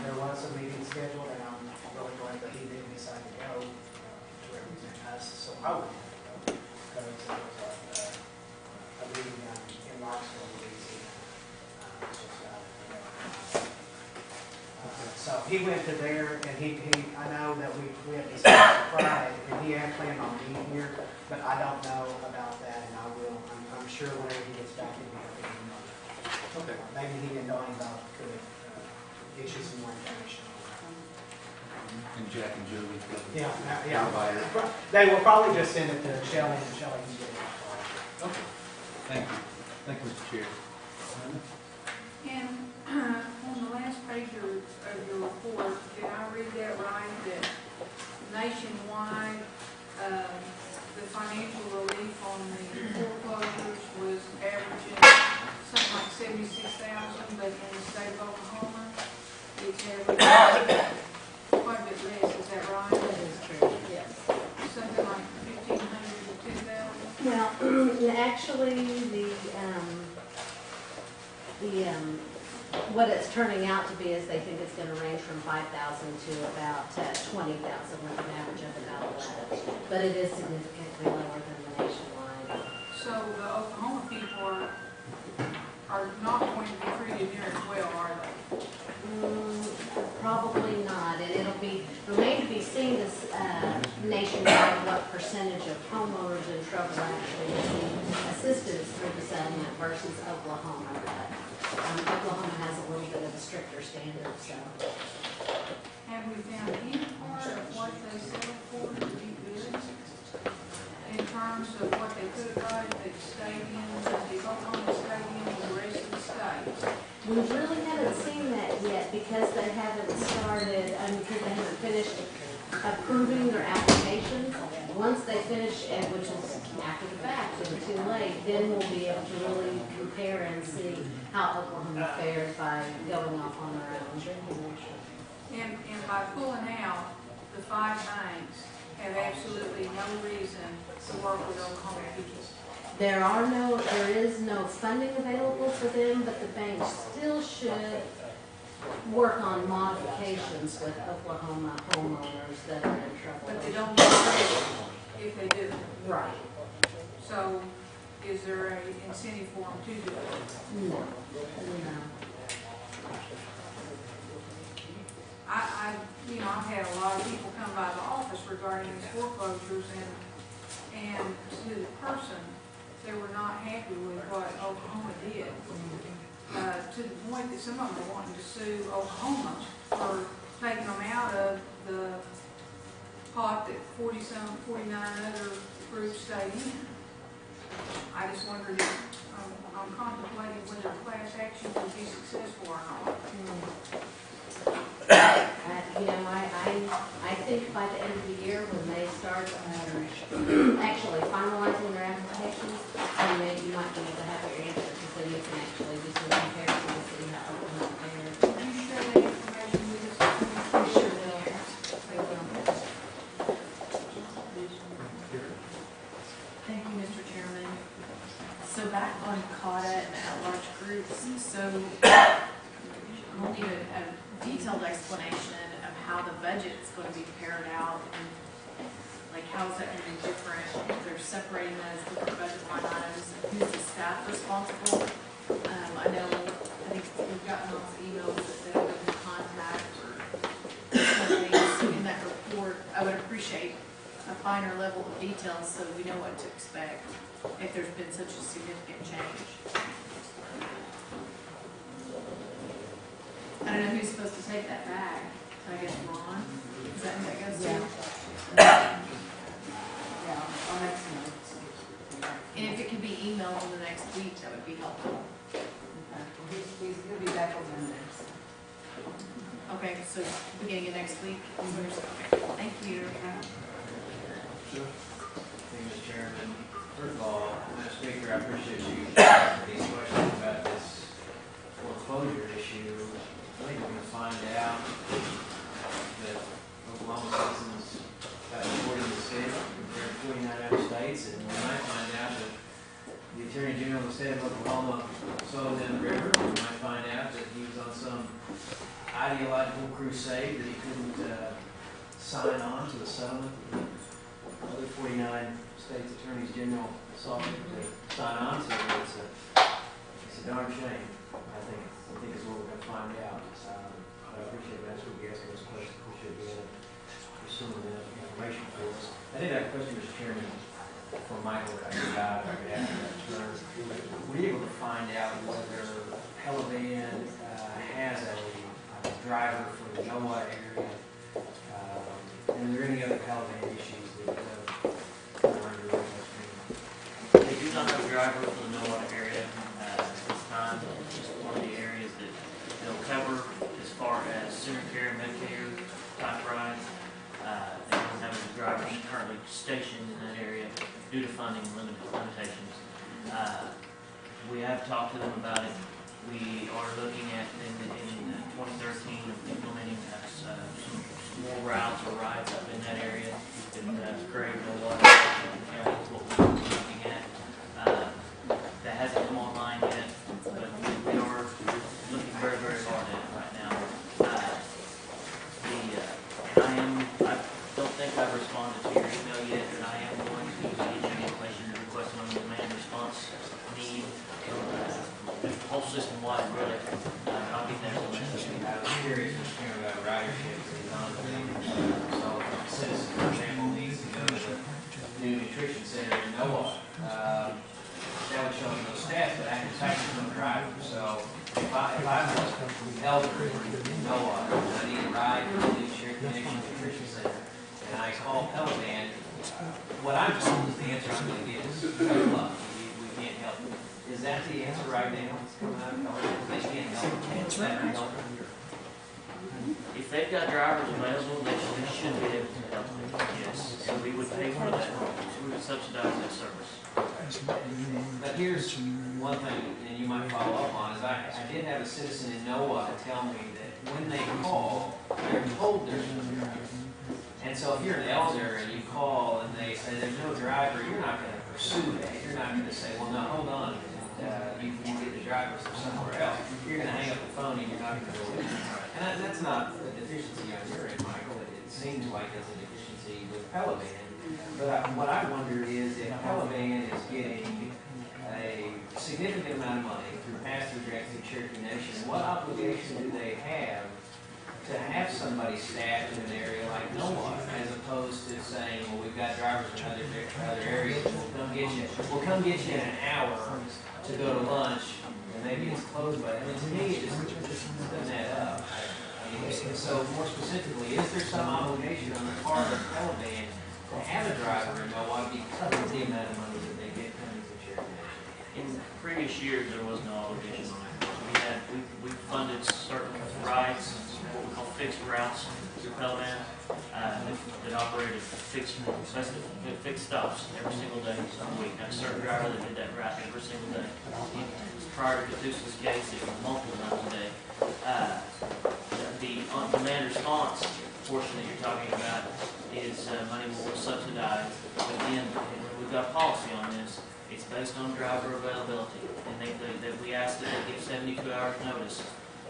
There was a meeting scheduled, and I'm really glad that he didn't decide to go to represent us, so I would have to go, because there was a meeting in Knoxville, Louisiana, so he went to there, and I know that we had discussed Friday, and he had planned on being here, but I don't know about that, and I will, I'm sure whenever he gets back in here, he'll know. Okay. Maybe he and Donnie both could issue some more information on And Jack and Julie. that. Yeah. They will probably just send it to Shelley, and Shelley can get it. Okay. Thank you. Thank you, Mr. Chair. And on the last page of your report, did I read that right, that nationwide, the financial relief on the foreclosures was averaging something like 76,000, but in the state of Oklahoma, it's averaging quite a bit less, is that right? That is true, yes. Something like 1,500 to 2,000? Well, actually, what it's turning out to be is they think it's going to range from 5,000 to about 20,000 with an average of about 11. But it is significantly lower than the nationwide. So the Oklahoma people are not going to be treated near as well, are they? Probably not, and it'll remain to be seen as nationwide what percentage of homeowners in trouble actually receive assistance through the settlement versus Oklahoma. But Oklahoma has a little bit of a stricter standard, so. Have we found any part of what they settled for to be good in terms of what they could have got if they stayed in, if Oklahoma stayed in with the rest of the states? We really haven't seen that yet because they haven't started, because they haven't finished approving their applications. Once they finish, which is after the fact and too late, then we'll be able to really compare and see how Oklahoma fares by going off on their own. And by pulling out, the 5 banks have absolutely no reason to work with Oklahoma people. There is no funding available for them, but the banks still should work on modifications with Oklahoma homeowners that are in trouble. But they don't get credit if they do. Right. So is there an incentive for them to do it? No. I've had a lot of people come by the office regarding these foreclosures, and to the person, they were not happy with what Oklahoma did. To the point that some of them are wanting to sue Oklahoma for taking them out of the pot that 49 other groups stayed in. I just wondered if I'm contemplating whether class action would be successful or not. I think by the end of the year, when they start actually finalizing their applications, then maybe you might be able to have your answer, because then you can actually do some comparison to see how Oklahoma fares. Can you share that information with us? Sure will. Thank you, Mr. Chairman. So back on COTA and at-large groups, so we'll need a detailed explanation of how the budget's going to be paired out, and like how is that going to be different if they're separating those different budget line items, and who's the staff responsible? I think we've gotten lots of emails that they would contact or something. So in that report, I would appreciate a finer level of detail so we know what to expect if there's been such a significant change. I don't know who's supposed to take that back. I guess Ron? Is that who that goes to? Yeah, I'll make some notes. And if it could be emailed in the next week, that would be helpful. Okay. Well, he'll be back on Monday. Okay, so beginning of next week? Okay, thank you. Thank you, Mr. Chairman. First of all, Madam Speaker, I appreciate you asking these questions about this foreclosure issue. I think we're going to find out that Oklahoma citizens got reported in the state compared to 49 other states, and we might find out that the Attorney General of the state of Oklahoma sold them the river. We might find out that he was on some ideological crusade that he couldn't sign on to the settlement that the other 49 states attorneys general sought to sign on to. It's a darn shame, I think is what we're going to find out. But I appreciate that's what we asking those questions. We should be pursuing that information for us. I did have a question, Mr. Chairman, for Michael that I forgot if I could ask that term. Were you able to find out whether Pelivan has a driver for the NOAA area? And are there any other Pelivan issues that are under the They do not have a driver for the NOAA area at this time. It's just one of the areas that they'll cover as far as center care, Medicare type rides. They don't have any drivers currently stationed in that area due to funding limitations. We have talked to them about it. We are looking at in 2013 implementing some more routes or rides up in that area. That's great. That's what we're looking at. That hasn't come online yet, but we are looking very, very hard at it right now. I don't think I've responded to your email yet, but I am going to get you the information you're requesting on the demand response need. The whole system wide, really. I'll get that information. I was curious, Mr. Chairman, about ridership for the non-family. So, if a citizen, for example, needs to go to the new nutrition center in NOAA, that would show me no staff, but I can type no driver. So, if I'm an elder in NOAA, and I need a ride to the new Cherokee nutrition center, and I call Pelivan, what I'm told is the answer I'm going to get is, good luck, we can't help you. Is that the answer right now? It's coming out of Pelivan? They can't help. If they've got drivers available, they should be able to help them, yes. So we would pay for that, we would subsidize that service. But here's one thing, and you might follow up on, is I did have a citizen in NOAA tell me that when they call, they're told there's no driver. And so if you're an elder and you call and they say there's no driver, you're not going to pursue that. You're not going to say, well, no, hold on, you can get the drivers from somewhere else. You're going to hang up the phone and you're not going to go in. And that's not a deficiency on your end, Michael. It seems like it's a deficiency with Pelivan. But what I wonder is if Pelivan is getting a significant amount of money through pass-through grants through Cherokee Nation, what obligation do they have to have somebody staffed in an area like NOAA, as opposed to saying, well, we've got drivers in other areas, we'll come get you in an hour to go to lunch, and maybe it's closed by, to me, it just doesn't add up. So more specifically, is there some obligation on the part of Pelivan to have a driver in NOAA because of the amount of money that they get coming to Cherokee Nation? In previous years, there was no obligation on it. We funded certain rides, what we call fixed routes through Pelivan, that operated fixed stops every single day of the week. Now, a certain driver that did that route every single day. Prior to Caduceus case, it was multiple times a day. The on-demand response portion that you're talking about is money we'll subsidize. But again, we've got policy on this. It's based on driver availability, and that we ask that they give 72 hours notice,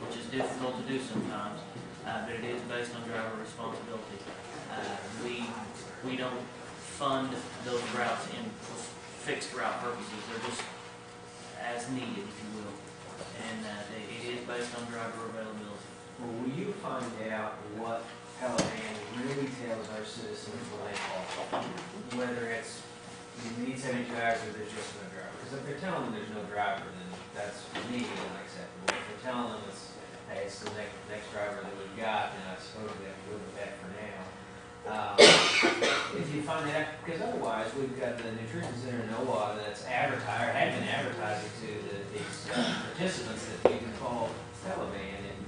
which is difficult to do sometimes, but it is based on driver responsibility. We don't fund those routes in fixed route purposes. They're just as needed, if you will, and it is based on driver availability. Well, will you find out what Pelican really tells our citizens when they call, whether it's you need 72 hours or there's just no driver. Because if they're telling them there's no driver, then that's immediately unacceptable. If they're telling them it's, hey, it's the next driver that we've got, then I suppose we have to live with that for now. If you find that, because otherwise we've got the nutrition center in Owata that's advertised, had been advertising to these participants that you can call Taliban, and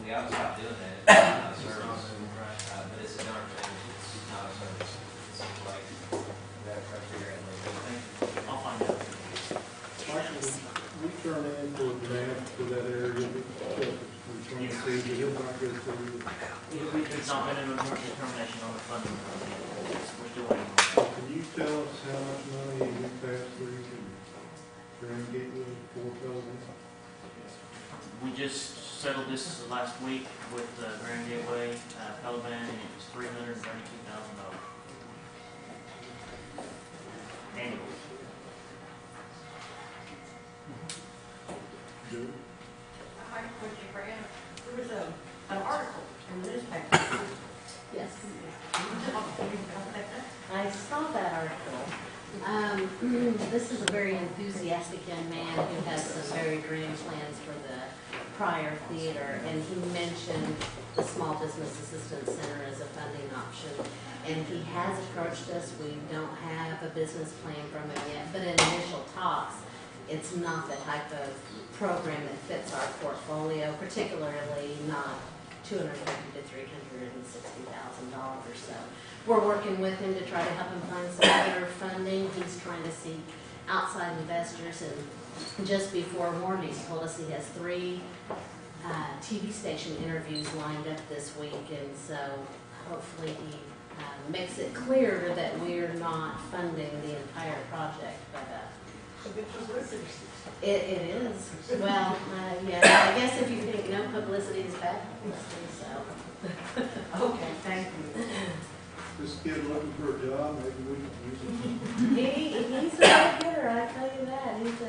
we ought to stop doing that. It's not a service, but it's a darn thing. It's not a service. It seems like that figure out later. Thank you. I'll find out. Michael, we turn in for a grant for that area, we're trying to see if it's not good for you. It's not been an emergency determination on the funding. We're still waiting on that. Can you tell us how much money we passed through Grand Gateway for Pelican? We just settled this last week with Grand Gateway, Pelican, and it was $332,000 annually. Good. I put you, Fran, there was an article in the newspaper. Yes. I saw that article. This is a very enthusiastic young man who has some very grand plans for the prior theater, and he mentioned the Small Business Assistance Center as a funding option. And he has approached us. We don't have a business plan from him yet, but in initial talks, it's not the type of program that fits our portfolio, particularly not $250,000 to $360,000. So we're working with him to try to help him find some other funding. He's trying to seek outside investors, and just before Wardy's told us he has 3 TV station interviews lined up this week, and so hopefully he makes it clear that we're not funding the entire project, but it is. Well, yeah, I guess if you think no publicity is bad publicity, so. Okay, thank you. This kid looking for a job, maybe we can use him. He's a good getter, I tell you that. He's a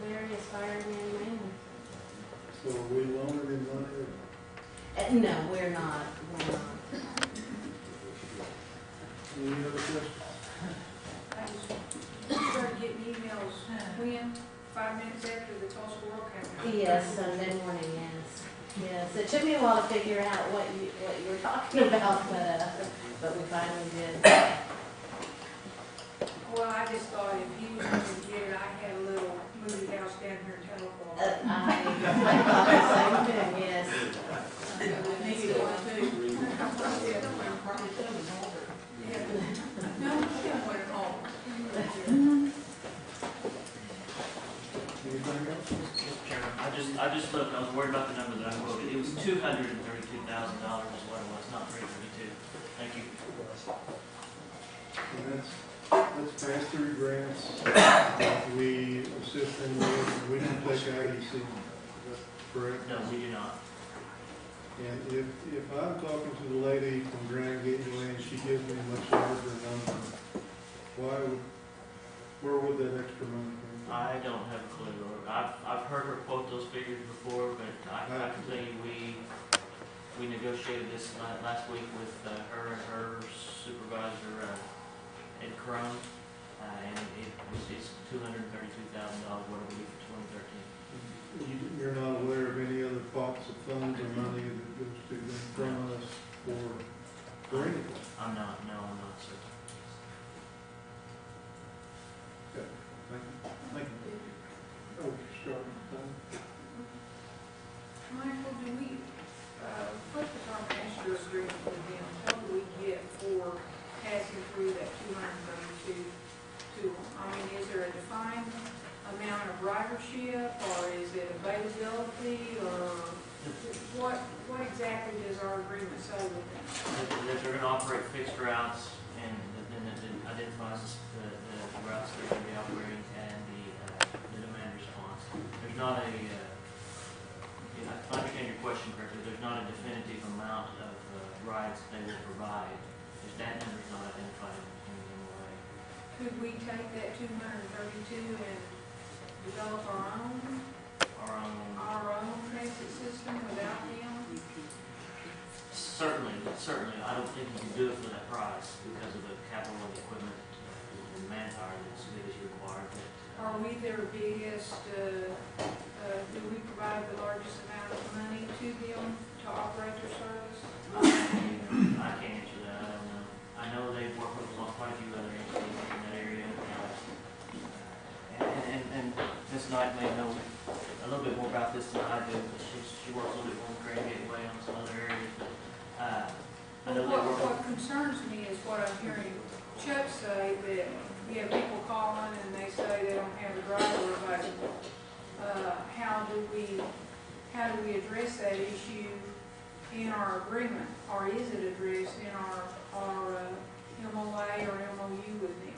very aspiring young man. So are we loaning him money? No, we're not. We're not. Any other questions? I started getting emails when, 5 minutes after the Tulsa World Cup. Yes, Sunday morning, yes. Yes, it took me a while to figure out what you were talking about, but we finally did. Well, I just thought if he was going to get it, I had a little movie house down here in Telephone. I thought the same thing, yes. Maybe one too. No, she didn't want it home. Anything else? Mr. Chairman, I just looked, I was worried about the number that I quoted. It was $232,000 is what it was, not 332. Thank you. And that's pass-through grants that we assist them with. We don't take IEC, is that correct? No, we do not. And if I'm talking to the lady from Grand Gateway and she gives me a much larger number, where would that extra money come from? I don't have a clue. I've heard her quote those figures before, but I can tell you we negotiated this last week with her and her supervisor, Ed Crone, and it's $232,000, what I believe, for 2013. You're not aware of any other pots of funds or money that goes to them from us for anything? I'm not, sir. Okay, thank you. Thank you. Oh, starting time. Michael, do we, what's the financial agreement with them? What do we get for passing through that 232 to them? I mean, is there a defined amount of ridership, or is it availability, or what exactly does our agreement say with them? That they're going to operate fixed routes, and then it identifies the routes they're going to be operating and the demand response. There's not a, if I understand your question correctly, there's not a definitive amount of rides they will provide. That number's not identified in any way. Could we take that 232 and develop our own transit system without them? Certainly, certainly, I don't think you can do it for that price because of the capital and equipment and manpower that's required. But, Are we their biggest, do we provide the largest amount of money to them to operate their service? I can't answer that, I don't know. I know they've worked with quite a few other entities in that area. And Ms. Knight may know a little bit more about this than I do, but she works a little bit more with Grand Gateway on some other areas, but, I know they work. What concerns me is what I'm hearing Chuck say, that you have people calling and they say they don't have a driver available. How do we address that issue in our agreement, or is it addressed in our MOA or MOU with them?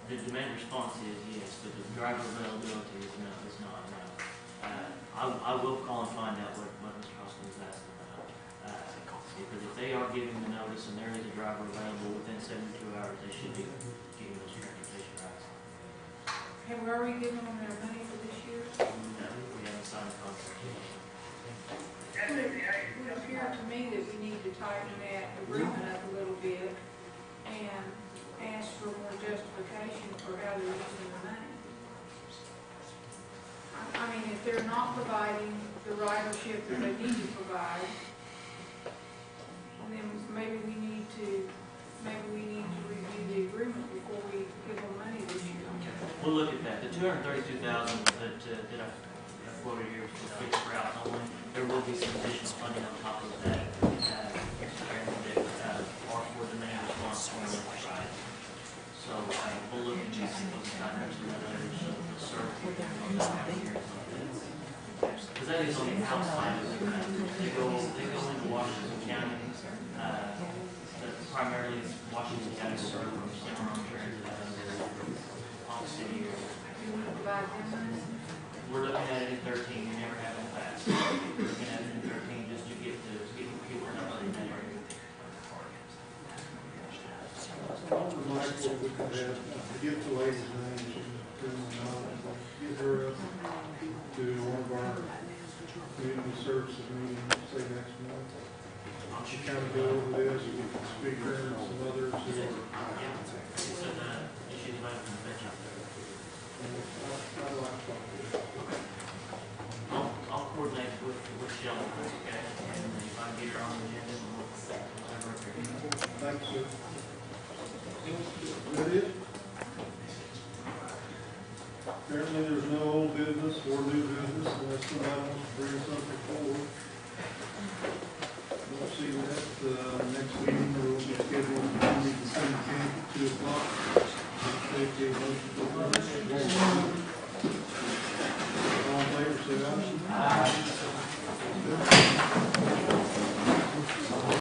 The demand response is yes, but the driver availability is not, no. I will call and find out what Mr. Austin was asking about. Because if they are giving the notice and there is a driver available within 72 hours, they should be getting those transportation rights. Have we already given them their money for this year? No, we haven't signed the contract yet. It would appear to me that we need to tighten that agreement up a little bit and ask for more justification for how they're using the money. I mean, if they're not providing the ridership that they need to provide, then maybe we need to review the agreement before we give them money this year. We'll look at that. The $232,000 that I quoted here for fixed routes only, there will be some additional funding on top of that, or for demand response on the other side. So we'll look at using those contracts and that other circle on that out here. Because that is on the outside of the they go into Washington County, primarily Washington County server from Cimarron Transit on the city area. Do we provide them money? We're looking at it in 13, we never have in the past. We're looking at it in 13 just to get people numbers in that area. I would like what we could have, to get the lady's name, get her up to one of our community services meetings, say next month. She kind of go over this, we can speak her and some others who are. Issues about the convention. I'd like to talk to her. I'll coordinate with Shelley, okay, and if I get her on the agenda, we'll have her up here. Thanks, sir. That it? Apparently there's no old business or new business unless somebody wants to bring something forward. Don't see that. Next meeting will be scheduled for Monday, the 17th at 2 o'clock. Take a motion to adjourn.